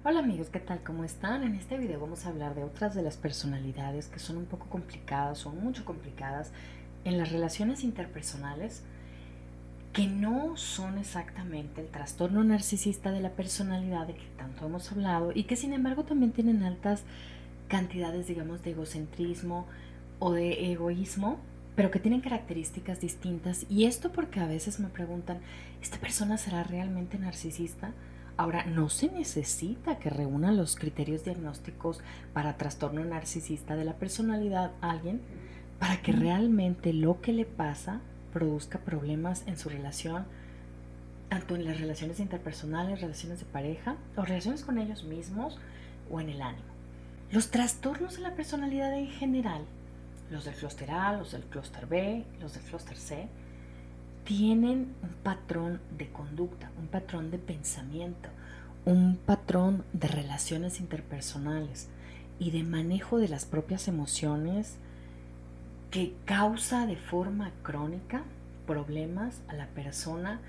Hola amigos, ¿qué tal? ¿Cómo están? En este video vamos a hablar de otras de las personalidades que son un poco complicadas o mucho complicadas en las relaciones interpersonales, que no son exactamente el trastorno narcisista de la personalidad de que tanto hemos hablado y que sin embargo también tienen altas cantidades, digamos, de egocentrismo o de egoísmo, pero que tienen características distintas. Y esto porque a veces me preguntan, ¿esta persona será realmente narcisista? Ahora, no se necesita que reúna los criterios diagnósticos para trastorno narcisista de la personalidad a alguien para que realmente lo que le pasa produzca problemas en su relación, tanto en las relaciones interpersonales, relaciones de pareja o relaciones con ellos mismos o en el ánimo. Los trastornos de la personalidad en general, los del clúster A, los del clúster B, los del clúster C, tienen un patrón de conducta, un patrón de pensamiento, un patrón de relaciones interpersonales y de manejo de las propias emociones que causa de forma crónica problemas a la persona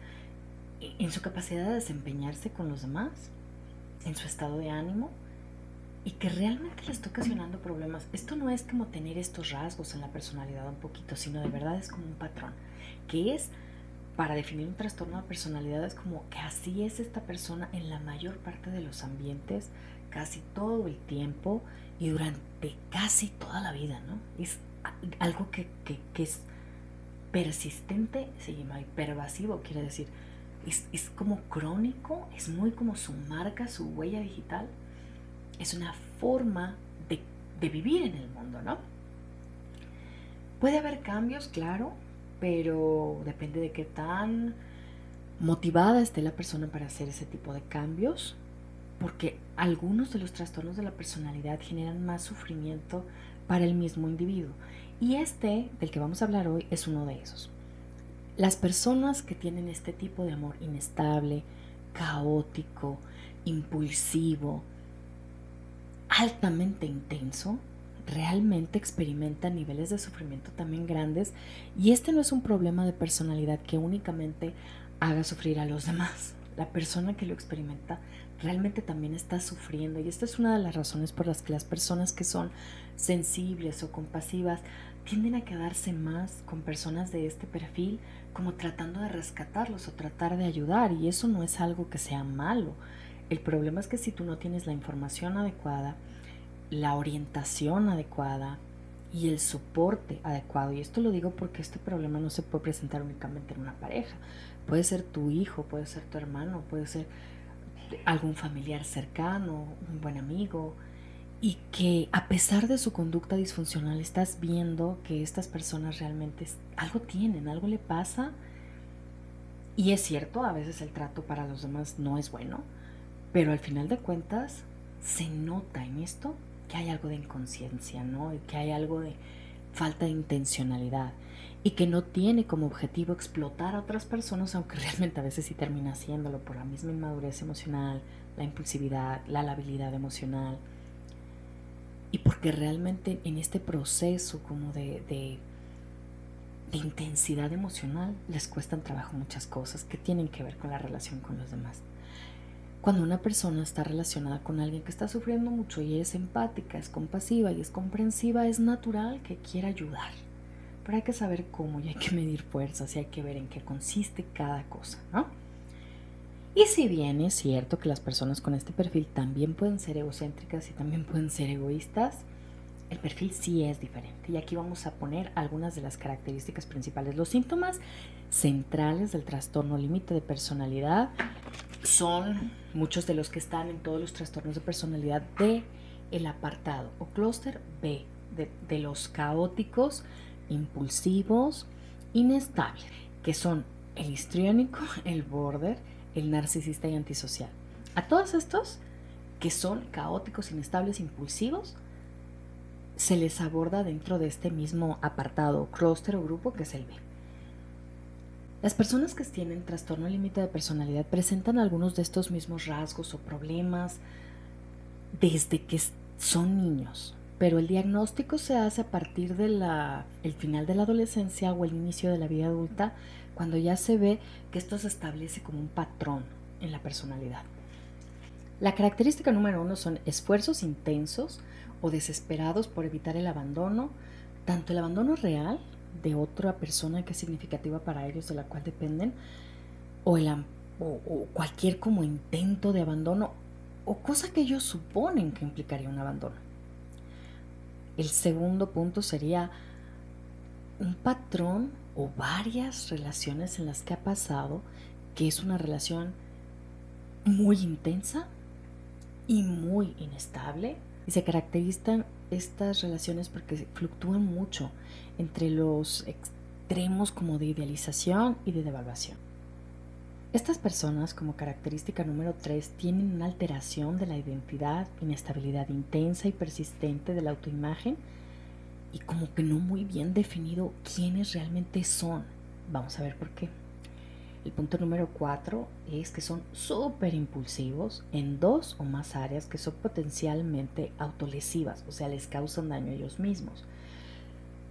en su capacidad de desempeñarse con los demás, en su estado de ánimo, y que realmente le está ocasionando problemas. Esto no es como tener estos rasgos en la personalidad un poquito, sino de verdad es como un patrón, que es, para definir un trastorno de personalidad, es como que así es esta persona en la mayor parte de los ambientes, casi todo el tiempo y durante casi toda la vida, ¿no? Es algo que es persistente, se llama pervasivo, quiere decir, es como crónico, es muy como su marca, su huella digital, es una forma de vivir en el mundo, ¿no? Puede haber cambios, claro, pero depende de qué tan motivada esté la persona para hacer ese tipo de cambios, porque algunos de los trastornos de la personalidad generan más sufrimiento para el mismo individuo. Y este, del que vamos a hablar hoy, es uno de esos. Las personas que tienen este tipo de amor inestable, caótico, impulsivo, altamente intenso, realmente experimentan niveles de sufrimiento también grandes, y este no es un problema de personalidad que únicamente haga sufrir a los demás. La persona que lo experimenta realmente también está sufriendo, y esta es una de las razones por las que las personas que son sensibles o compasivas tienden a quedarse más con personas de este perfil, como tratando de rescatarlos o tratar de ayudar, y eso no es algo que sea malo. El problema es que si tú no tienes la información adecuada, la orientación adecuada y el soporte adecuado, y esto lo digo porque este problema no se puede presentar únicamente en una pareja, puede ser tu hijo, puede ser tu hermano, puede ser algún familiar cercano, un buen amigo, y que a pesar de su conducta disfuncional estás viendo que estas personas realmente algo tienen, algo le pasa. Y es cierto, a veces el trato para los demás no es bueno, pero al final de cuentas se nota en esto que hay algo de inconsciencia, ¿no? Y que hay algo de falta de intencionalidad y que no tiene como objetivo explotar a otras personas, aunque realmente a veces sí termina haciéndolo por la misma inmadurez emocional, la impulsividad, la labilidad emocional, y porque realmente en este proceso como de intensidad emocional les cuestan trabajo muchas cosas que tienen que ver con la relación con los demás. Cuando una persona está relacionada con alguien que está sufriendo mucho y es empática, es compasiva y es comprensiva, es natural que quiera ayudar. Pero hay que saber cómo y hay que medir fuerzas y hay que ver en qué consiste cada cosa, ¿no? Y si bien es cierto que las personas con este perfil también pueden ser egocéntricas y también pueden ser egoístas, el perfil sí es diferente. Y aquí vamos a poner algunas de las características principales. Los síntomas centrales del trastorno límite de personalidad son muchos de los que están en todos los trastornos de personalidad de el apartado o clúster B, de los caóticos, impulsivos, inestables, que son el histriónico, el border, el narcisista y antisocial. A todos estos que son caóticos, inestables, impulsivos, se les aborda dentro de este mismo apartado, clúster o grupo, que es el B. Las personas que tienen trastorno límite de personalidad presentan algunos de estos mismos rasgos o problemas desde que son niños, pero el diagnóstico se hace a partir de el final de la adolescencia o el inicio de la vida adulta, cuando ya se ve que esto se establece como un patrón en la personalidad. La característica número 1 son esfuerzos intensos o desesperados por evitar el abandono, tanto el abandono real de otra persona que es significativa para ellos, de la cual dependen, o cualquier como intento de abandono o cosa que ellos suponen que implicaría un abandono. El segundo punto sería un patrón o varias relaciones en las que ha pasado que es una relación muy intensa y muy inestable, y se caracterizan estas relaciones porque fluctúan mucho entre los extremos como de idealización y de devaluación. Estas personas, como característica número 3, tienen una alteración de la identidad, inestabilidad intensa y persistente de la autoimagen y como que no muy bien definido quiénes realmente son. Vamos a ver por qué. El punto número 4 es que son súper impulsivos en 2 o más áreas que son potencialmente autolesivas, o sea, les causan daño a ellos mismos.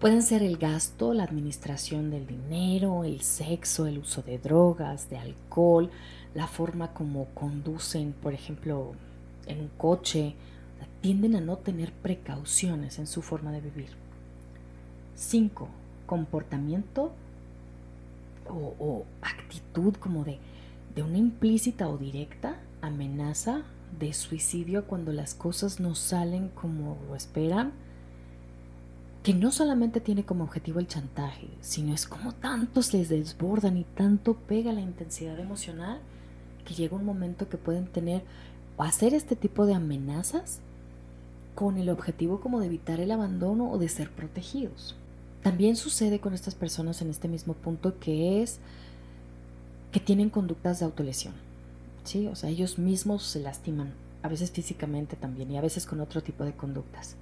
Pueden ser el gasto, la administración del dinero, el sexo, el uso de drogas, de alcohol, la forma como conducen, por ejemplo, en un coche. Tienden a no tener precauciones en su forma de vivir. 5. Comportamiento o actitud como de una implícita o directa amenaza de suicidio cuando las cosas no salen como lo esperan, que no solamente tiene como objetivo el chantaje, sino es como tantos les desbordan y tanto pega la intensidad emocional que llega un momento que pueden tener o hacer este tipo de amenazas con el objetivo como de evitar el abandono o de ser protegidos. También sucede con estas personas en este mismo punto, que es que tienen conductas de autolesión, ¿sí? O sea, ellos mismos se lastiman, a veces físicamente también y a veces con otro tipo de conductas.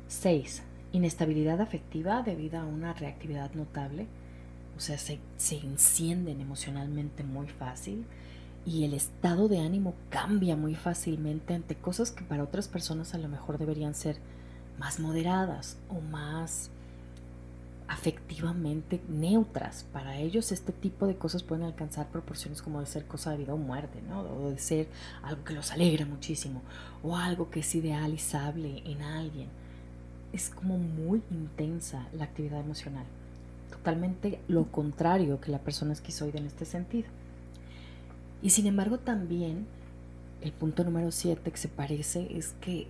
6. Inestabilidad afectiva debido a una reactividad notable, o sea, se encienden emocionalmente muy fácil y el estado de ánimo cambia muy fácilmente ante cosas que para otras personas a lo mejor deberían ser más moderadas o más afectivamente neutras. Para ellos este tipo de cosas pueden alcanzar proporciones como de ser cosa de vida o muerte, ¿no? O de ser algo que los alegra muchísimo o algo que es idealizable en alguien. Es como muy intensa la actividad emocional, totalmente lo contrario que la persona esquizoide en este sentido. Y sin embargo también el punto número 7 que se parece es que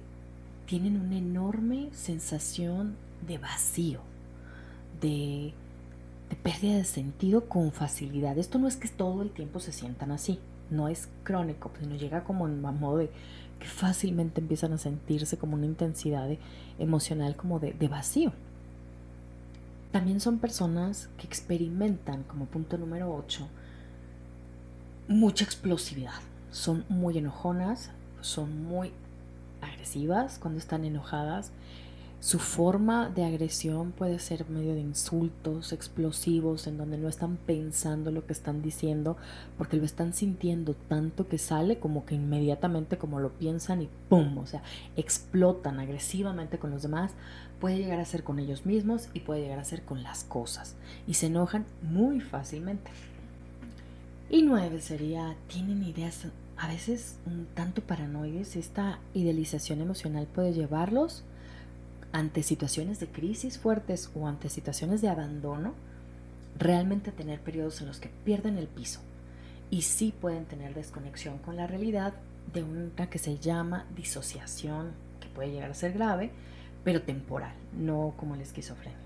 tienen una enorme sensación de vacío, de pérdida de sentido con facilidad. Esto no es que todo el tiempo se sientan así, no es crónico, sino llega como en modo de que fácilmente empiezan a sentirse como una intensidad emocional como de vacío. También son personas que experimentan, como punto número 8, mucha explosividad. Son muy enojonas, son muy agresivas cuando están enojadas. Su forma de agresión puede ser medio de insultos explosivos en donde no están pensando lo que están diciendo porque lo están sintiendo tanto que sale como que inmediatamente como lo piensan y ¡pum! O sea, explotan agresivamente con los demás. Puede llegar a ser con ellos mismos y puede llegar a ser con las cosas y se enojan muy fácilmente. Y 9 sería, tienen ideas a veces un tanto paranoides. Esta idealización emocional puede llevarlos ante situaciones de crisis fuertes o ante situaciones de abandono, realmente tener periodos en los que pierden el piso y sí pueden tener desconexión con la realidad de una que se llama disociación, que puede llegar a ser grave, pero temporal, no como la esquizofrenia.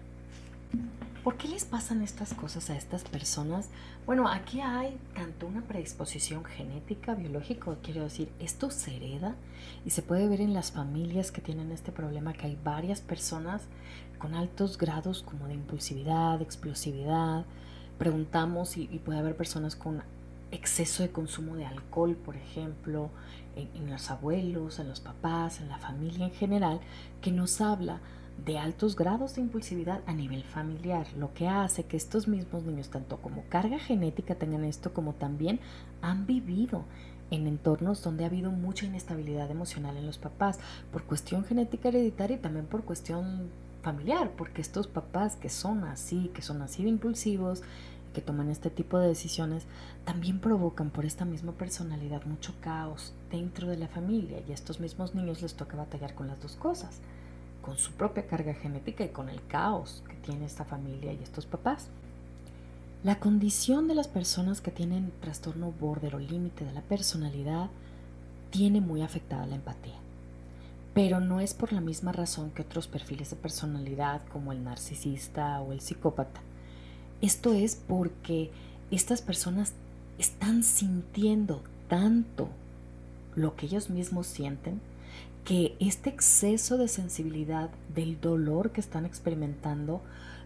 ¿Por qué les pasan estas cosas a estas personas? Bueno, aquí hay tanto una predisposición genética, biológica, quiero decir, esto se hereda y se puede ver en las familias que tienen este problema, que hay varias personas con altos grados como de impulsividad, explosividad. Preguntamos y puede haber personas con exceso de consumo de alcohol, por ejemplo, en los abuelos, en los papás, en la familia en general, que nos habla de altos grados de impulsividad a nivel familiar, lo que hace que estos mismos niños, tanto como carga genética, tengan esto, como también han vivido en entornos donde ha habido mucha inestabilidad emocional en los papás, por cuestión genética hereditaria y también por cuestión familiar, porque estos papás que son así de impulsivos, que toman este tipo de decisiones también provocan por esta misma personalidad mucho caos dentro de la familia, y a estos mismos niños les toca batallar con las dos cosas, con su propia carga genética y con el caos que tiene esta familia y estos papás. La condición de las personas que tienen trastorno border o límite de la personalidad tiene muy afectada la empatía, pero no es por la misma razón que otros perfiles de personalidad como el narcisista o el psicópata. Esto es porque estas personas están sintiendo tanto lo que ellos mismos sienten, que este exceso de sensibilidad del dolor que están experimentando,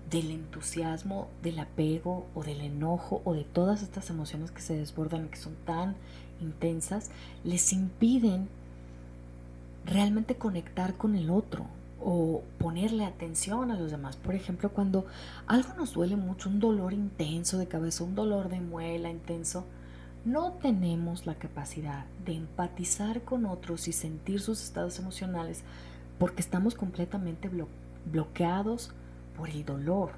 del entusiasmo, del apego o del enojo o de todas estas emociones que se desbordan y que son tan intensas, les impiden realmente conectar con el otro o ponerle atención a los demás. Por ejemplo, cuando algo nos duele mucho, un dolor intenso de cabeza, un dolor de muela intenso, no tenemos la capacidad de empatizar con otros y sentir sus estados emocionales porque estamos completamente bloqueados por el dolor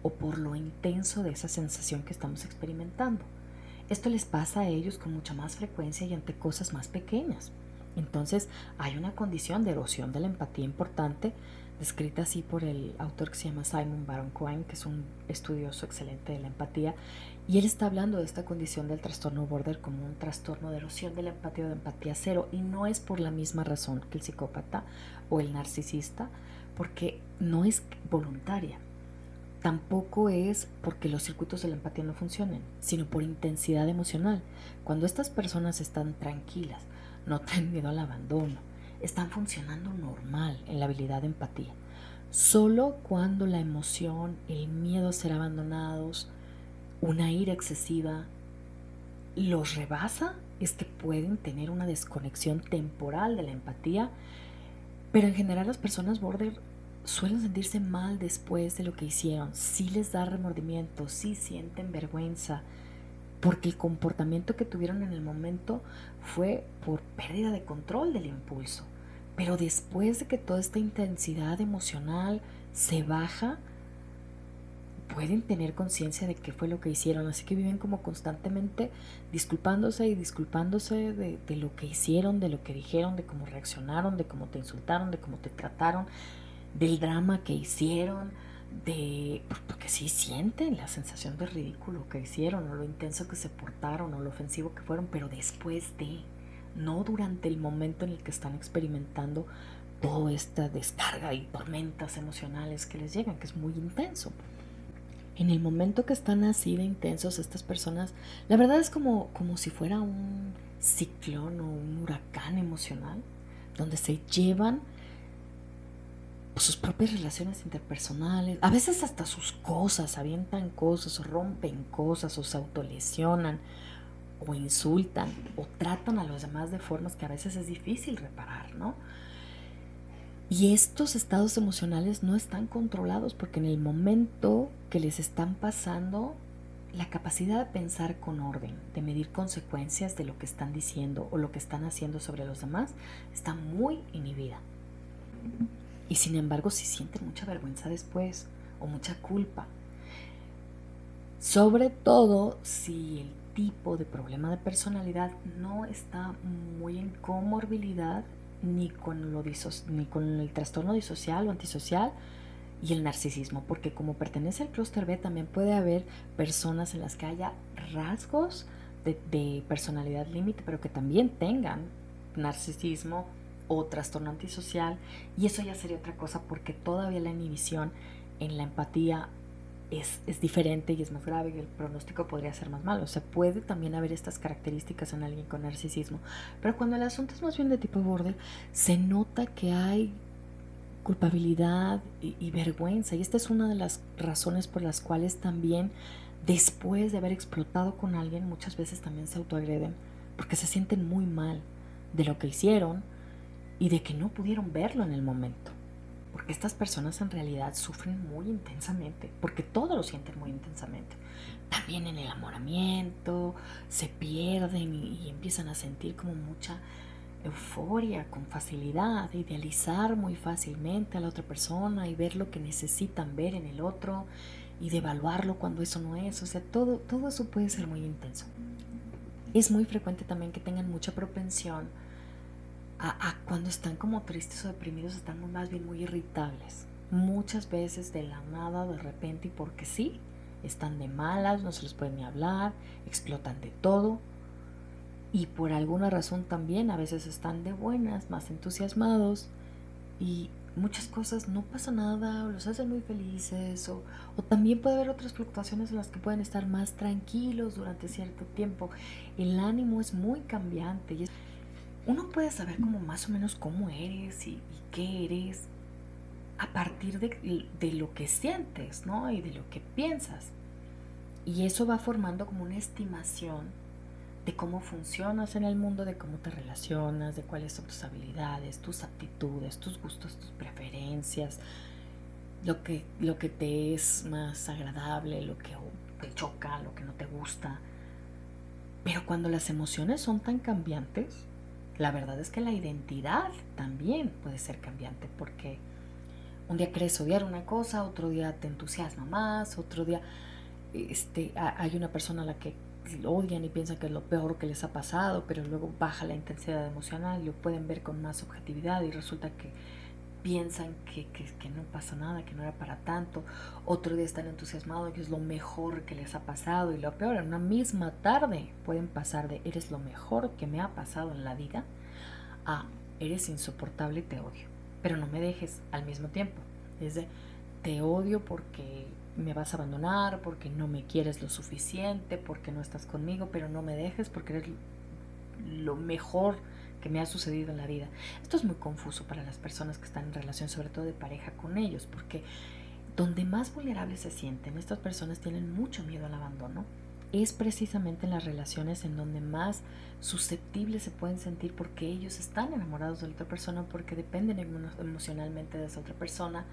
o por lo intenso de esa sensación que estamos experimentando. Esto les pasa a ellos con mucha más frecuencia y ante cosas más pequeñas. Entonces hay una condición de erosión de la empatía importante, descrita así por el autor que se llama Simon Baron-Cohen, que es un estudioso excelente de la empatía, y él está hablando de esta condición del trastorno border como un trastorno de erosión de la empatía o de empatía cero, y no es por la misma razón que el psicópata o el narcisista, porque no es voluntaria. Tampoco es porque los circuitos de la empatía no funcionen, sino por intensidad emocional. Cuando estas personas están tranquilas, no tienen miedo al abandono, están funcionando normal en la habilidad de empatía. Solo cuando la emoción, el miedo a ser abandonados, una ira excesiva, los rebasa, es que pueden tener una desconexión temporal de la empatía, pero en general las personas border suelen sentirse mal después de lo que hicieron. Sí les da remordimiento, sí sienten vergüenza, porque el comportamiento que tuvieron en el momento fue por pérdida de control del impulso. Pero después de que toda esta intensidad emocional se baja, pueden tener conciencia de qué fue lo que hicieron, así que viven como constantemente disculpándose y disculpándose de lo que hicieron, de lo que dijeron, de cómo reaccionaron, de cómo te insultaron, de cómo te trataron, del drama que hicieron, porque sí sienten la sensación de ridículo que hicieron, o lo intenso que se portaron, o lo ofensivo que fueron, pero después de, no durante el momento en el que están experimentando toda esta descarga y tormentas emocionales que les llegan, que es muy intenso. En el momento que están así de intensos estas personas, la verdad es como si fuera un ciclón o un huracán emocional, donde se llevan sus propias relaciones interpersonales, a veces hasta sus cosas, avientan cosas, o rompen cosas, o se autolesionan, o insultan, o tratan a los demás de formas que a veces es difícil reparar, ¿no? Y estos estados emocionales no están controlados porque en el momento que les están pasando, la capacidad de pensar con orden, de medir consecuencias de lo que están diciendo o lo que están haciendo sobre los demás, está muy inhibida. Y sin embargo, sí sienten mucha vergüenza después o mucha culpa. Sobre todo si el tipo de problema de personalidad no está muy en comorbilidad ni con el trastorno disocial o antisocial y el narcisismo, porque como pertenece al clúster B también puede haber personas en las que haya rasgos de personalidad límite, pero que también tengan narcisismo o trastorno antisocial, y eso ya sería otra cosa porque todavía la inhibición en la empatía es diferente y es más grave y el pronóstico podría ser más malo. O sea, puede también haber estas características en alguien con narcisismo, pero cuando el asunto es más bien de tipo border, se nota que hay culpabilidad y vergüenza, y esta es una de las razones por las cuales también después de haber explotado con alguien muchas veces también se autoagreden, porque se sienten muy mal de lo que hicieron y de que no pudieron verlo en el momento. Porque estas personas en realidad sufren muy intensamente, porque todo lo sienten muy intensamente. También en el enamoramiento, se pierden y empiezan a sentir como mucha euforia con facilidad, idealizar muy fácilmente a la otra persona y ver lo que necesitan ver en el otro. y de evaluarlo cuando eso no es. O sea, todo eso puede ser muy intenso. Es muy frecuente también que tengan mucha propensión a cuando están como tristes o deprimidos, están más bien muy irritables. Muchas veces de la nada, de repente y porque sí, están de malas, no se les puede ni hablar, explotan de todo. Y por alguna razón también a veces están de buenas, más entusiasmados y muchas cosas no pasa nada o los hacen muy felices o también puede haber otras fluctuaciones en las que pueden estar más tranquilos durante cierto tiempo. El ánimo es muy cambiante y uno puede saber como más o menos cómo eres y qué eres a partir de lo que sientes, ¿no? Y de lo que piensas. Y eso va formando como una estimación de cómo funcionas en el mundo, de cómo te relacionas, de cuáles son tus habilidades, tus aptitudes, tus gustos, tus preferencias, lo que te es más agradable, lo que te choca, lo que no te gusta. Pero cuando las emociones son tan cambiantes, la verdad es que la identidad también puede ser cambiante, porque un día crees odiar una cosa, otro día te entusiasma más, otro día hay una persona a la que lo odian y piensan que es lo peor que les ha pasado, pero luego baja la intensidad emocional y lo pueden ver con más objetividad y resulta que piensan que no pasa nada, que no era para tanto. Otro día están entusiasmados y es lo mejor que les ha pasado, y lo peor, en una misma tarde pueden pasar de eres lo mejor que me ha pasado en la vida a eres insoportable y te odio, pero no me dejes al mismo tiempo. Es de te odio porque me vas a abandonar, porque no me quieres lo suficiente, porque no estás conmigo, pero no me dejes porque eres lo mejor que me ha sucedido en la vida. Esto es muy confuso para las personas que están en relación, sobre todo de pareja, con ellos, porque donde más vulnerables se sienten, estas personas tienen mucho miedo al abandono. Es precisamente en las relaciones en donde más susceptibles se pueden sentir, porque ellos están enamorados de la otra persona, porque dependen emocionalmente de esa otra persona.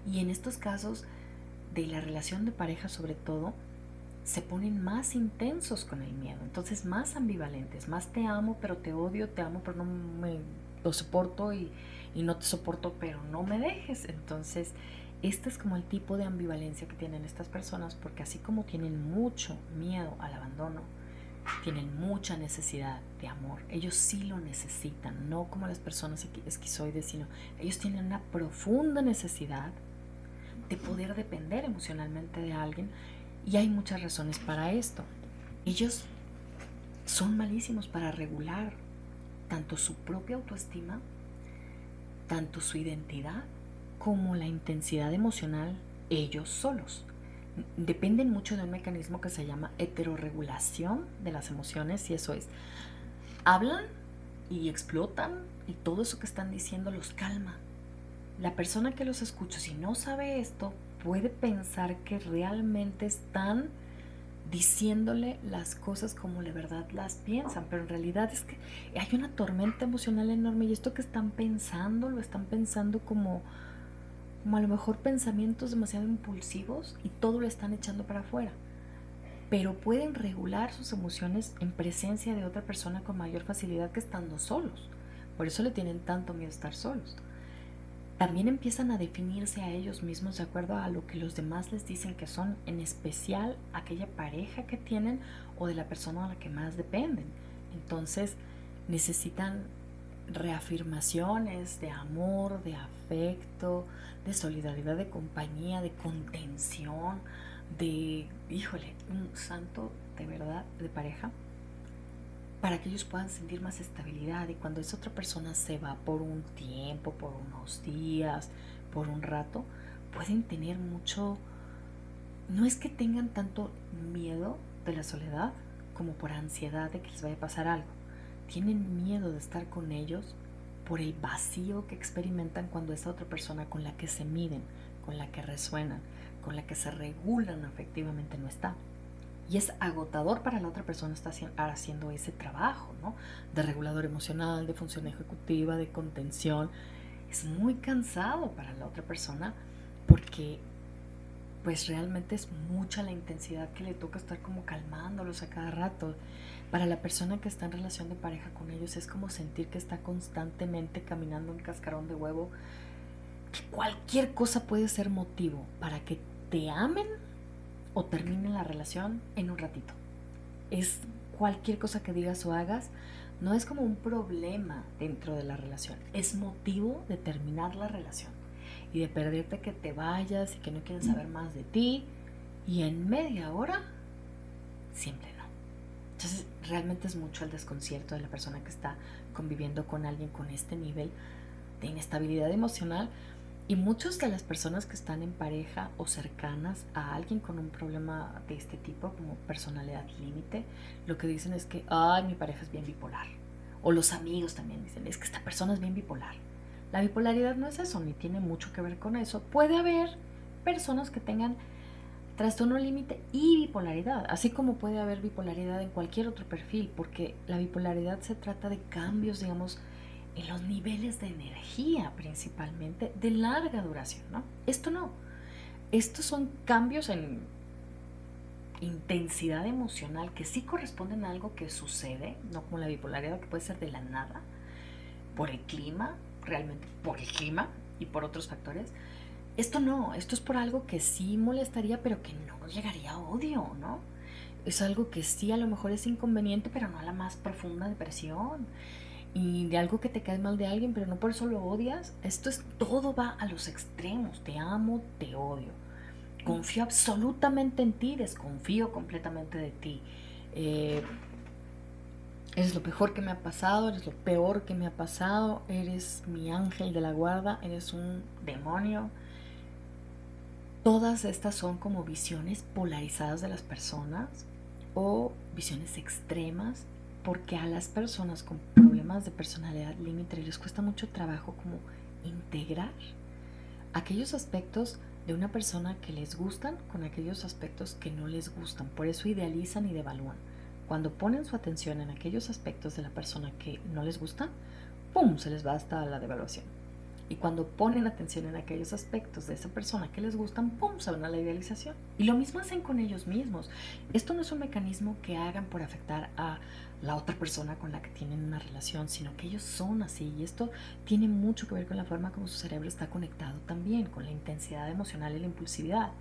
Y en estos casos de la relación de pareja, sobre todo, se ponen más intensos con el miedo, entonces más ambivalentes, más te amo pero te odio, te amo pero no me lo soporto y no te soporto pero no me dejes. Entonces este es como el tipo de ambivalencia que tienen estas personas, porque así como tienen mucho miedo al abandono, tienen mucha necesidad de amor. Ellos sí lo necesitan, no como las personas esquizoides, sino ellos tienen una profunda necesidad de poder depender emocionalmente de alguien. Y hay muchas razones para esto. Ellos son malísimos para regular tanto su propia autoestima, tanto su identidad, como la intensidad emocional ellos solos. Dependen mucho de un mecanismo que se llama heterorregulación de las emociones, y eso es, hablan y explotan y todo eso que están diciendo los calma. La persona que los escucha, si no sabe esto, puede pensar que realmente están diciéndole las cosas como de verdad las piensan, pero en realidad es que hay una tormenta emocional enorme, y esto que están pensando, lo están pensando como a lo mejor pensamientos demasiado impulsivos, y todo lo están echando para afuera. Pero pueden regular sus emociones en presencia de otra persona con mayor facilidad que estando solos. Por eso le tienen tanto miedo a estar solos. También empiezan a definirse a ellos mismos de acuerdo a lo que los demás les dicen que son, en especial aquella pareja que tienen o de la persona a la que más dependen. Entonces necesitan reafirmaciones de amor, de afecto, de solidaridad, de compañía, de contención, de, híjole, un santo de verdad de pareja, para que ellos puedan sentir más estabilidad. Y cuando esa otra persona se va por un tiempo, por unos días, por un rato, pueden tener mucho, no es que tengan tanto miedo de la soledad como por ansiedad de que les vaya a pasar algo. Tienen miedo de estar con ellos por el vacío que experimentan cuando esa otra persona con la que se miden, con la que resuenan, con la que se regulan afectivamente no está. Y es agotador para la otra persona estar haciendo ese trabajo, ¿no? De regulador emocional, de función ejecutiva, de contención. Es muy cansado para la otra persona, porque pues realmente es mucha la intensidad que le toca estar como calmándolos a cada rato. Para la persona que está en relación de pareja con ellos es como sentir que está constantemente caminando un cascarón de huevo, que cualquier cosa puede ser motivo para que te amen o terminen la relación en un ratito. Es cualquier cosa que digas o hagas, no es como un problema dentro de la relación, es motivo de terminar la relación y de perderte, que te vayas y que no quieren saber más de ti, y en media hora siempre no. Entonces realmente es mucho el desconcierto de la persona que está conviviendo con alguien con este nivel de inestabilidad emocional. Y muchas de las personas que están en pareja o cercanas a alguien con un problema de este tipo, como personalidad límite, lo que dicen es que, ay, mi pareja es bien bipolar. O los amigos también dicen, es que esta persona es bien bipolar. La bipolaridad no es eso, ni tiene mucho que ver con eso. Puede haber personas que tengan trastorno límite y bipolaridad, así como puede haber bipolaridad en cualquier otro perfil, porque la bipolaridad se trata de cambios, digamos, en los niveles de energía principalmente de larga duración, ¿no? Esto no. Estos son cambios en intensidad emocional que sí corresponden a algo que sucede, no como la bipolaridad, que puede ser de la nada, por el clima, realmente por el clima y por otros factores. Esto no, esto es por algo que sí molestaría, pero que no llegaría a odio, ¿no? Es algo que sí a lo mejor es inconveniente, pero no a la más profunda depresión. Y de algo que te cae mal de alguien, pero no por eso lo odias. Esto es, todo va a los extremos. Te amo, te odio. Confío absolutamente en ti, desconfío completamente de ti. Eres lo mejor que me ha pasado, eres lo peor que me ha pasado, eres mi ángel de la guarda, eres un demonio. Todas estas son como visiones polarizadas de las personas o visiones extremas, porque a las personas con problemas de personalidad límite les cuesta mucho trabajo como integrar aquellos aspectos de una persona que les gustan con aquellos aspectos que no les gustan. Por eso idealizan y devalúan. Cuando ponen su atención en aquellos aspectos de la persona que no les gustan, ¡pum!, se les va hasta la devaluación. Y cuando ponen atención en aquellos aspectos de esa persona que les gustan, ¡pum!, se van a la idealización. Y lo mismo hacen con ellos mismos. Esto no es un mecanismo que hagan por afectar a la otra persona con la que tienen una relación, sino que ellos son así. Y esto tiene mucho que ver con la forma como su cerebro está conectado también, con la intensidad emocional y la impulsividad,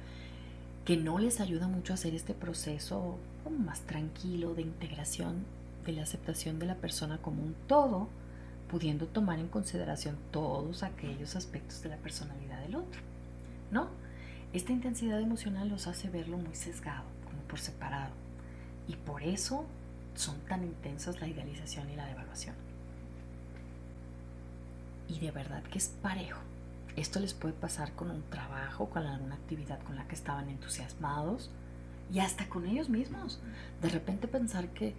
que no les ayuda mucho a hacer este proceso como más tranquilo de integración, de la aceptación de la persona como un todo, pudiendo tomar en consideración todos aquellos aspectos de la personalidad del otro, ¿no? Esta intensidad emocional los hace verlo muy sesgado, como por separado, y por eso son tan intensas la idealización y la devaluación. Y de verdad que es parejo. Esto les puede pasar con un trabajo, con alguna actividad con la que estaban entusiasmados, y hasta con ellos mismos. De repente pensar que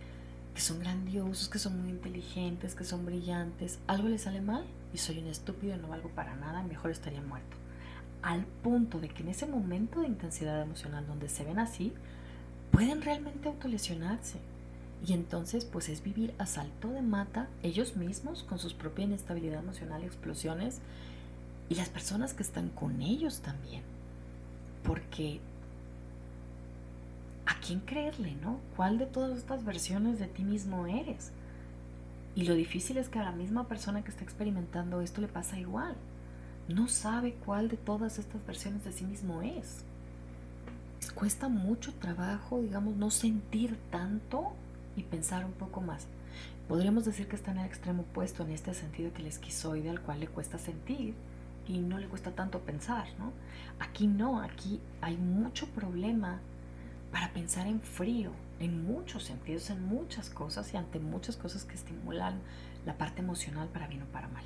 son grandiosos, que son muy inteligentes, que son brillantes, algo les sale mal y soy un estúpido y no valgo para nada, mejor estaría muerto. Al punto de que en ese momento de intensidad emocional donde se ven así, pueden realmente autolesionarse. Y entonces pues es vivir a salto de mata ellos mismos con su propia inestabilidad emocional y explosiones, y las personas que están con ellos también. Porque ¿a quién creerle, no? ¿Cuál de todas estas versiones de ti mismo eres? Y lo difícil es que a la misma persona que está experimentando esto le pasa igual. No sabe cuál de todas estas versiones de sí mismo es. Les cuesta mucho trabajo, digamos, no sentir tanto y pensar un poco más. Podríamos decir que está en el extremo opuesto en este sentido, que el esquizoide, al cual le cuesta sentir y no le cuesta tanto pensar, ¿no? Aquí no, aquí hay mucho problema para pensar en frío, en muchos sentidos, en muchas cosas y ante muchas cosas que estimulan la parte emocional para bien o para mal.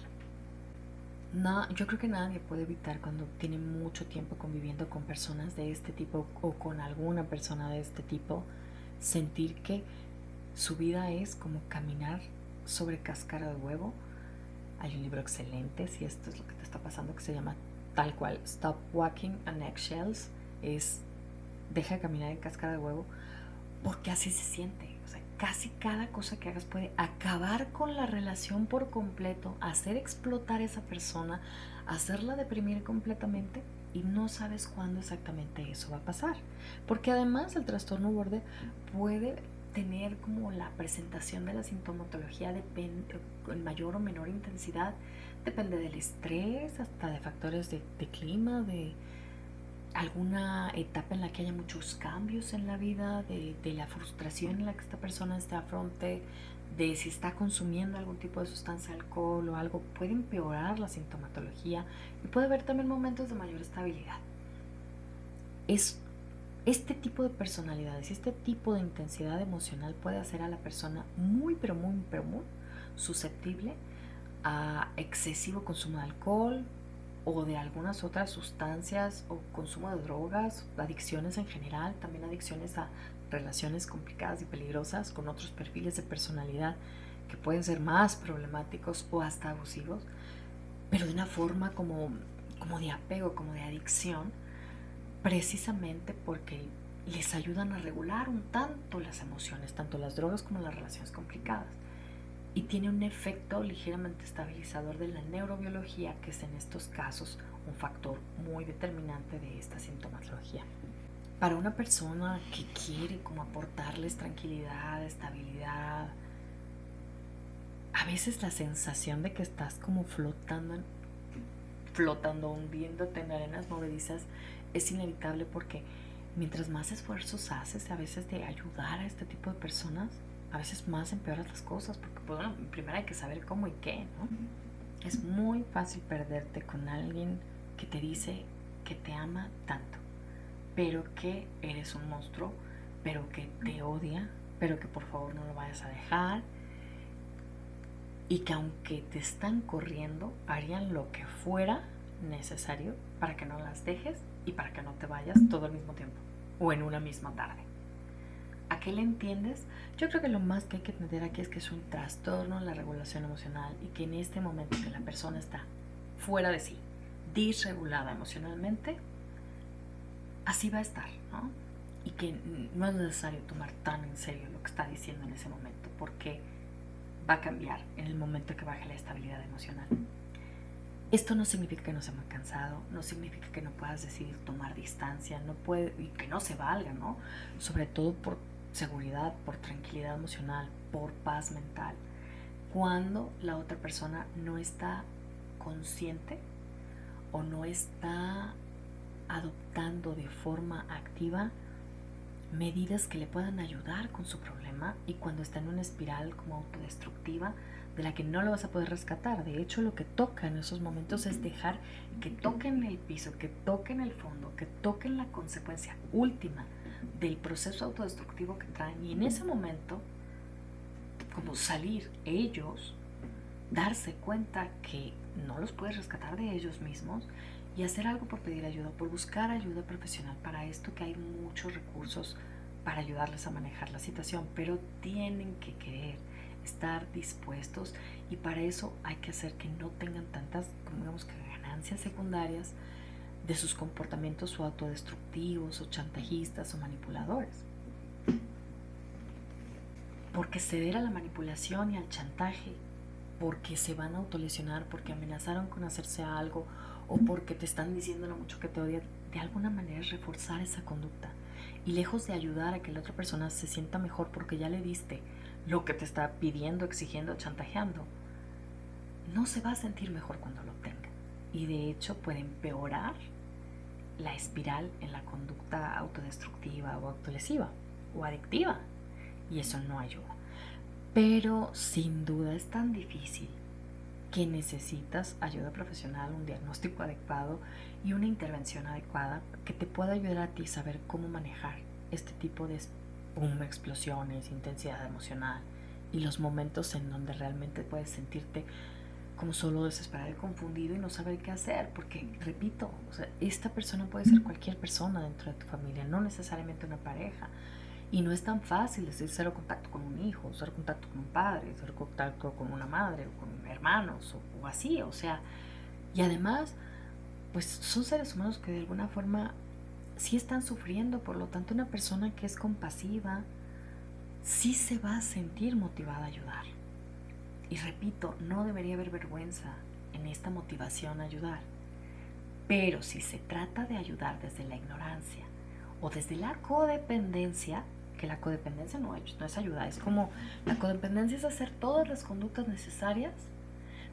No, yo creo que nadie puede evitar, cuando tiene mucho tiempo conviviendo con personas de este tipo o con alguna persona de este tipo, sentir que su vida es como caminar sobre cáscara de huevo. Hay un libro excelente, si esto es lo que te está pasando, que se llama tal cual, Stop Walking on Eggshells. Es deja de caminar en cáscara de huevo, porque así se siente. O sea, casi cada cosa que hagas puede acabar con la relación por completo, hacer explotar a esa persona, hacerla deprimir completamente, y no sabes cuándo exactamente eso va a pasar. Porque además el trastorno borde puede tener como la presentación de la sintomatología depende en mayor o menor intensidad, depende del estrés, hasta de factores de clima, alguna etapa en la que haya muchos cambios en la vida, de la frustración en la que esta persona está afronte, de si está consumiendo algún tipo de sustancia, alcohol o algo, puede empeorar la sintomatología y puede haber también momentos de mayor estabilidad. Es este tipo de personalidades, este tipo de intensidad emocional puede hacer a la persona muy, pero muy, pero muy susceptible a excesivo consumo de alcohol o de algunas otras sustancias o consumo de drogas, adicciones en general, también adicciones a relaciones complicadas y peligrosas con otros perfiles de personalidad que pueden ser más problemáticos o hasta abusivos, pero de una forma como de apego, como de adicción, precisamente porque les ayudan a regular un tanto las emociones, tanto las drogas como las relaciones complicadas. Y tiene un efecto ligeramente estabilizador de la neurobiología, que es en estos casos un factor muy determinante de esta sintomatología. Para una persona que quiere como aportarles tranquilidad, estabilidad, a veces la sensación de que estás como flotando, hundiéndote en arenas movedizas es inevitable, porque mientras más esfuerzos haces a veces de ayudar a este tipo de personas, a veces más empeoras las cosas, porque pues, bueno, primero hay que saber cómo y qué, ¿no? Es muy fácil perderte con alguien que te dice que te ama tanto, pero que eres un monstruo, pero que te odia, pero que por favor no lo vayas a dejar, y que aunque te están corriendo, harían lo que fuera necesario para que no las dejes y para que no te vayas todo al mismo tiempo o en una misma tarde. ¿A qué le entiendes? Yo creo que lo más que hay que entender aquí es que es un trastorno en la regulación emocional y que en este momento que la persona está fuera de sí, disregulada emocionalmente, así va a estar, ¿no? Y que no es necesario tomar tan en serio lo que está diciendo en ese momento, porque va a cambiar en el momento que baje la estabilidad emocional. Esto no significa que no sea muy cansado, no significa que no puedas decidir tomar distancia, no puede, y que no se valga, ¿no? Sobre todo por seguridad, por tranquilidad emocional, por paz mental. Cuando la otra persona no está consciente o no está adoptando de forma activa medidas que le puedan ayudar con su problema, y cuando está en una espiral como autodestructiva de la que no lo vas a poder rescatar. De hecho, lo que toca en esos momentos es dejar que toquen el piso, que toquen el fondo, que toquen la consecuencia última del proceso autodestructivo que traen, y en ese momento como salir ellos, darse cuenta que no los puedes rescatar de ellos mismos y hacer algo por pedir ayuda, por buscar ayuda profesional para esto, que hay muchos recursos para ayudarles a manejar la situación, pero tienen que querer, estar dispuestos, y para eso hay que hacer que no tengan tantas, como digamos, que ganancias secundarias de sus comportamientos o autodestructivos o chantajistas o manipuladores. Porque ceder a la manipulación y al chantaje, porque se van a autolesionar, porque amenazaron con hacerse algo o porque te están diciendo lo mucho que te odian, de alguna manera es reforzar esa conducta. Y lejos de ayudar a que la otra persona se sienta mejor porque ya le diste lo que te está pidiendo, exigiendo, chantajeando, no se va a sentir mejor cuando lo tenga. Y de hecho puede empeorar la espiral en la conducta autodestructiva o autolesiva o adictiva. Y eso no ayuda. Pero sin duda es tan difícil que necesitas ayuda profesional, un diagnóstico adecuado y una intervención adecuada que te pueda ayudar a ti a saber cómo manejar este tipo de explosiones, intensidad emocional y los momentos en donde realmente puedes sentirte como solo desesperado y confundido y no saber qué hacer, porque repito, o sea, esta persona puede ser cualquier persona dentro de tu familia, no necesariamente una pareja. Y no es tan fácil decir cero contacto con un hijo, cero contacto con un padre, cero contacto con una madre o con hermanos o así, o sea, y además, pues son seres humanos que de alguna forma sí están sufriendo, por lo tanto una persona que es compasiva sí se va a sentir motivada a ayudar. Y repito, no debería haber vergüenza en esta motivación a ayudar, pero si se trata de ayudar desde la ignorancia o desde la codependencia, que la codependencia no es ayuda, es como la codependencia es hacer todas las conductas necesarias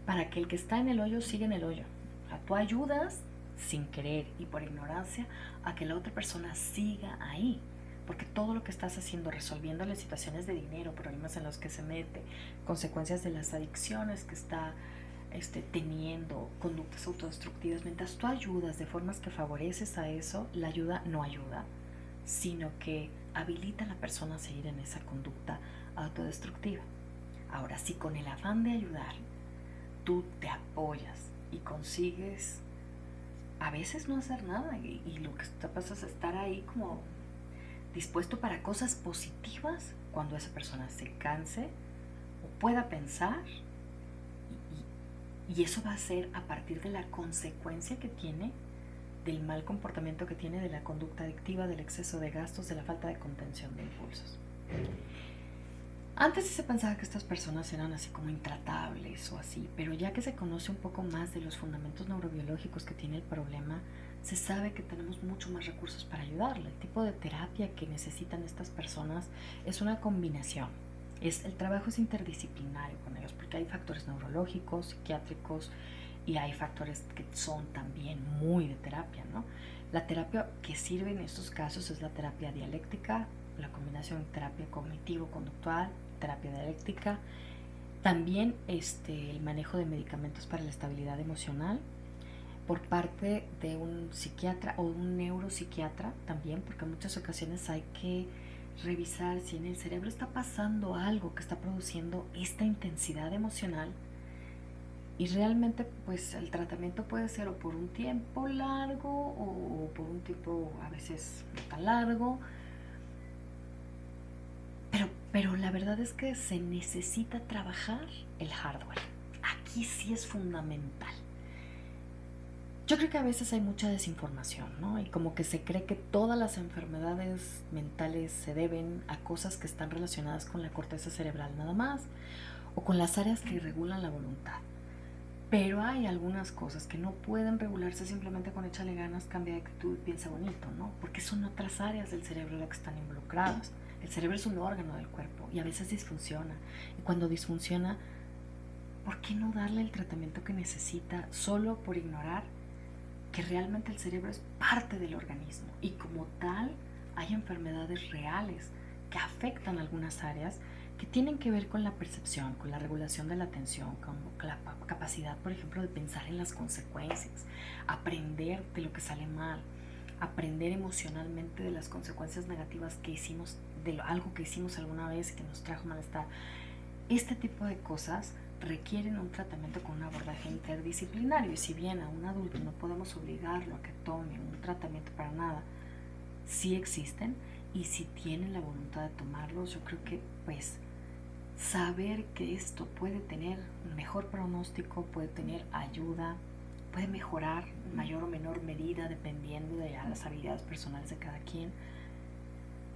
para que el que está en el hoyo siga en el hoyo. O sea, tú ayudas sin querer y por ignorancia a que la otra persona siga ahí. Porque todo lo que estás haciendo, resolviéndole situaciones de dinero, problemas en los que se mete, consecuencias de las adicciones que está teniendo, conductas autodestructivas, mientras tú ayudas de formas que favoreces a eso, la ayuda no ayuda, sino que habilita a la persona a seguir en esa conducta autodestructiva. Ahora, si con el afán de ayudar, tú te apoyas y consigues a veces no hacer nada y lo que te pasa es estar ahí como dispuesto para cosas positivas cuando esa persona se canse o pueda pensar y eso va a ser a partir de la consecuencia que tiene del mal comportamiento que tiene, de la conducta adictiva, del exceso de gastos, de la falta de contención de impulsos. Antes se pensaba que estas personas eran así como intratables o así, pero ya que se conoce un poco más de los fundamentos neurobiológicos que tiene el problema, se sabe que tenemos mucho más recursos para ayudarle. El tipo de terapia que necesitan estas personas es una combinación. El trabajo es interdisciplinario con ellos porque hay factores neurológicos, psiquiátricos y hay factores que son también muy de terapia, ¿no? La terapia que sirve en estos casos es la terapia dialéctica, la combinación terapia cognitivo-conductual, terapia dialéctica, también el manejo de medicamentos para la estabilidad emocional por parte de un psiquiatra o un neuropsiquiatra también, porque en muchas ocasiones hay que revisar si en el cerebro está pasando algo que está produciendo esta intensidad emocional y realmente pues el tratamiento puede ser o por un tiempo largo o por un tiempo a veces no tan largo, pero la verdad es que se necesita trabajar el hardware. Aquí sí es fundamental. Yo creo que a veces hay mucha desinformación, ¿no? Y como que se cree que todas las enfermedades mentales se deben a cosas que están relacionadas con la corteza cerebral nada más, o con las áreas que regulan la voluntad. Pero hay algunas cosas que no pueden regularse simplemente con échale ganas, cambia de actitud y piensa bonito, ¿no? Porque son otras áreas del cerebro las que están involucradas. El cerebro es un órgano del cuerpo y a veces disfunciona. Y cuando disfunciona, ¿por qué no darle el tratamiento que necesita solo por ignorar que realmente el cerebro es parte del organismo? Y como tal, hay enfermedades reales que afectan algunas áreas que tienen que ver con la percepción, con la regulación de la atención, con la capacidad, por ejemplo, de pensar en las consecuencias, aprender de lo que sale mal, aprender emocionalmente de las consecuencias negativas que hicimos, de algo que hicimos alguna vez que nos trajo malestar. Este tipo de cosas requieren un tratamiento con un abordaje interdisciplinario y si bien a un adulto no podemos obligarlo a que tome un tratamiento para nada, sí existen y si tienen la voluntad de tomarlos, yo creo que pues saber que esto puede tener un mejor pronóstico, puede tener ayuda, puede mejorar en mayor o menor medida dependiendo de las habilidades personales de cada quien.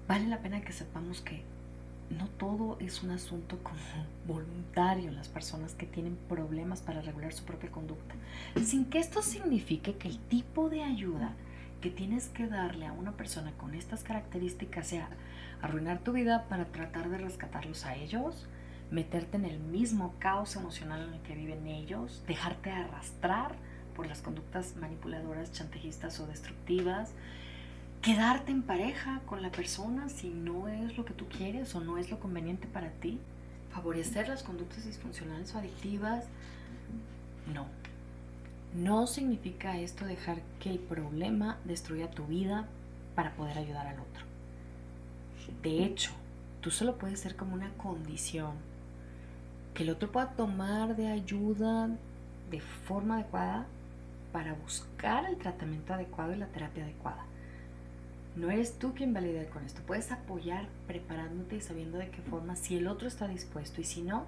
Vale la pena que sepamos que no todo es un asunto como voluntario en las personas que tienen problemas para regular su propia conducta, sin que esto signifique que el tipo de ayuda que tienes que darle a una persona con estas características sea arruinar tu vida para tratar de rescatarlos a ellos, meterte en el mismo caos emocional en el que viven ellos, dejarte arrastrar por las conductas manipuladoras, chantajistas o destructivas, quedarte en pareja con la persona si no es lo que tú quieres o no es lo conveniente para ti, favorecer las conductas disfuncionales o adictivas. No significa esto dejar que el problema destruya tu vida para poder ayudar al otro. De hecho, tú solo puedes ser como una condición que el otro pueda tomar de ayuda de forma adecuada para buscar el tratamiento adecuado y la terapia adecuada. No eres tú quien va a lidiar con esto. Puedes apoyar preparándote y sabiendo de qué forma, si el otro está dispuesto y si no.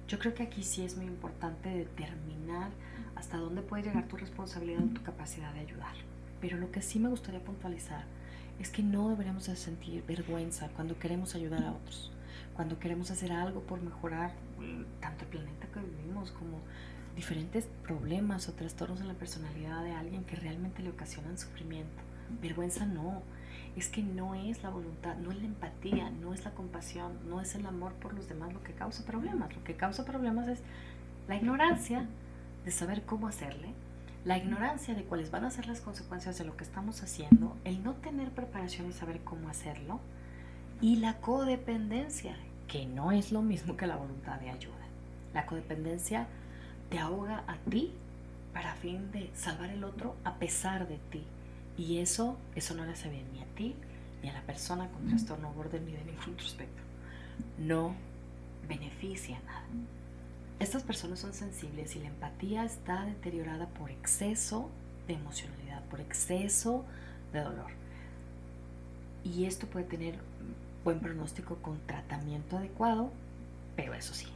Yo creo que aquí sí es muy importante determinar hasta dónde puede llegar tu responsabilidad o tu capacidad de ayudar. Pero lo que sí me gustaría puntualizar es que no deberíamos de sentir vergüenza cuando queremos ayudar a otros, cuando queremos hacer algo por mejorar tanto el planeta que vivimos como diferentes problemas o trastornos en la personalidad de alguien que realmente le ocasionan sufrimiento. Vergüenza no, es que no es la voluntad, no es la empatía, no es la compasión, no es el amor por los demás lo que causa problemas. Lo que causa problemas es la ignorancia de saber cómo hacerle, La ignorancia de cuáles van a ser las consecuencias de lo que estamos haciendo, el no tener preparación y saber cómo hacerlo, y la codependencia, que no es lo mismo que la voluntad de ayuda. La codependencia te ahoga a ti para fin de salvar el otro a pesar de ti. Y eso no le hace bien ni a ti, ni a la persona con trastorno border, ni de ningún otro espectro. No beneficia nada. Estas personas son sensibles y la empatía está deteriorada por exceso de emocionalidad, por exceso de dolor. Y esto puede tener buen pronóstico con tratamiento adecuado, pero eso sí,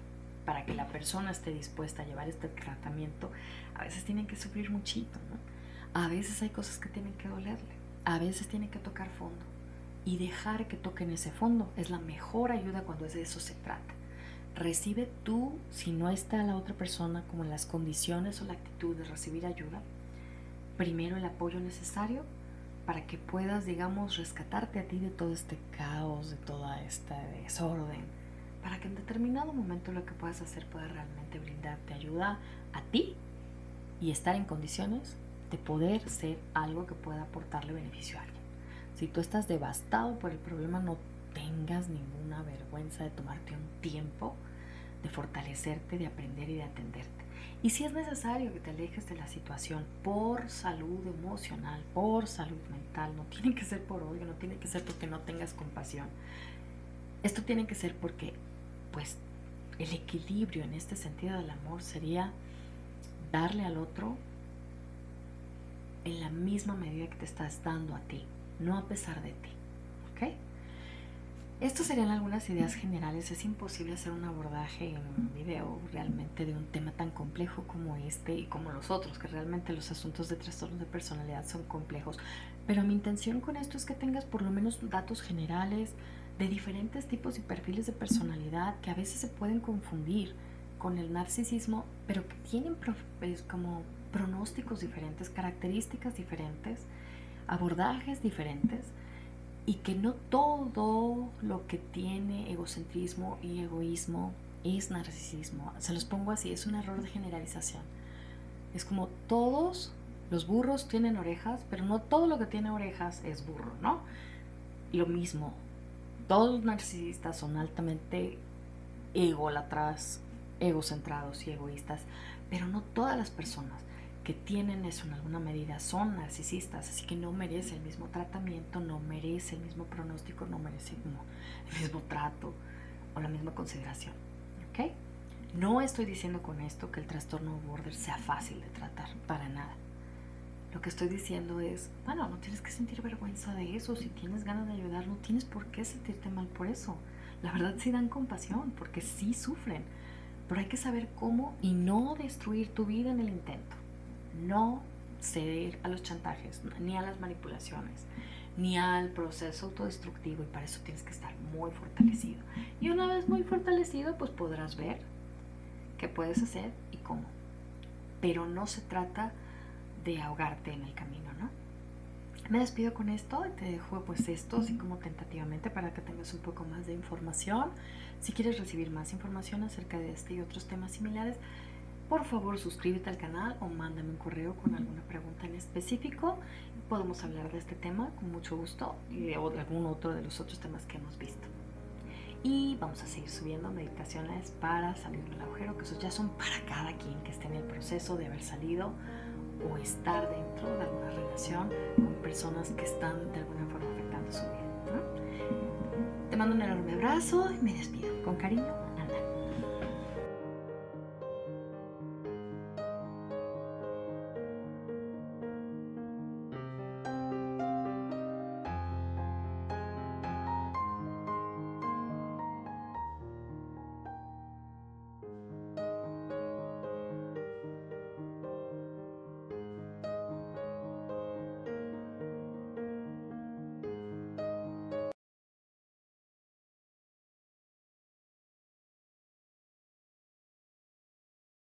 para que la persona esté dispuesta a llevar este tratamiento, a veces tienen que sufrir muchito, ¿no? A veces hay cosas que tienen que dolerle, a veces tienen que tocar fondo, y dejar que toquen ese fondo es la mejor ayuda cuando de eso se trata. Recibe tú, si no está la otra persona como en las condiciones o la actitud de recibir ayuda, primero el apoyo necesario para que puedas, digamos, rescatarte a ti de todo este caos, de toda esta desorden, para que en determinado momento lo que puedas hacer pueda realmente brindarte ayuda a ti y estar en condiciones de poder ser algo que pueda aportarle beneficio a alguien. Si tú estás devastado por el problema, no tengas ninguna vergüenza de tomarte un tiempo, de fortalecerte, de aprender y de atenderte. Y si es necesario que te alejes de la situación por salud emocional, por salud mental, no tiene que ser por odio, no tiene que ser porque no tengas compasión. Esto tiene que ser porque, pues, el equilibrio en este sentido del amor sería darle al otro en la misma medida que te estás dando a ti, no a pesar de ti, ¿ok? Estas serían algunas ideas generales. Es imposible hacer un abordaje en un video realmente de un tema tan complejo como este y como los otros, que realmente los asuntos de trastornos de personalidad son complejos. Pero mi intención con esto es que tengas por lo menos datos generales de diferentes tipos y perfiles de personalidad que a veces se pueden confundir con el narcisismo, pero que tienen como pronósticos diferentes, características diferentes, abordajes diferentes, y que no todo lo que tiene egocentrismo y egoísmo es narcisismo. Se los pongo así, es un error de generalización. Es como todos los burros tienen orejas, pero no todo lo que tiene orejas es burro, ¿no? Lo mismo, todos los narcisistas son altamente ególatras, egocentrados y egoístas, pero no todas las personas que tienen eso en alguna medida son narcisistas, así que no merece el mismo tratamiento, no merece el mismo pronóstico, no merece el mismo trato o la misma consideración, ¿ok? No estoy diciendo con esto que el trastorno border sea fácil de tratar, para nada. Lo que estoy diciendo es, bueno, no tienes que sentir vergüenza de eso. Si tienes ganas de ayudar, no tienes por qué sentirte mal por eso. La verdad sí dan compasión, porque sí sufren, pero hay que saber cómo y no destruir tu vida en el intento. No ceder a los chantajes, ni a las manipulaciones, ni al proceso autodestructivo, y para eso tienes que estar muy fortalecido. Y una vez muy fortalecido, pues podrás ver qué puedes hacer y cómo. Pero no se trata de ahogarte en el camino, ¿no? Me despido con esto y te dejo pues esto así como tentativamente para que tengas un poco más de información. Si quieres recibir más información acerca de este y otros temas similares, por favor suscríbete al canal o mándame un correo con alguna pregunta en específico. Podemos hablar de este tema con mucho gusto o de algún otro de los otros temas que hemos visto. Y vamos a seguir subiendo meditaciones para salir del agujero, que esos ya son para cada quien que esté en el proceso de haber salido o estar dentro de alguna relación con personas que están de alguna forma afectando su vida, ¿no? Te mando un enorme abrazo y me despido. Con cariño,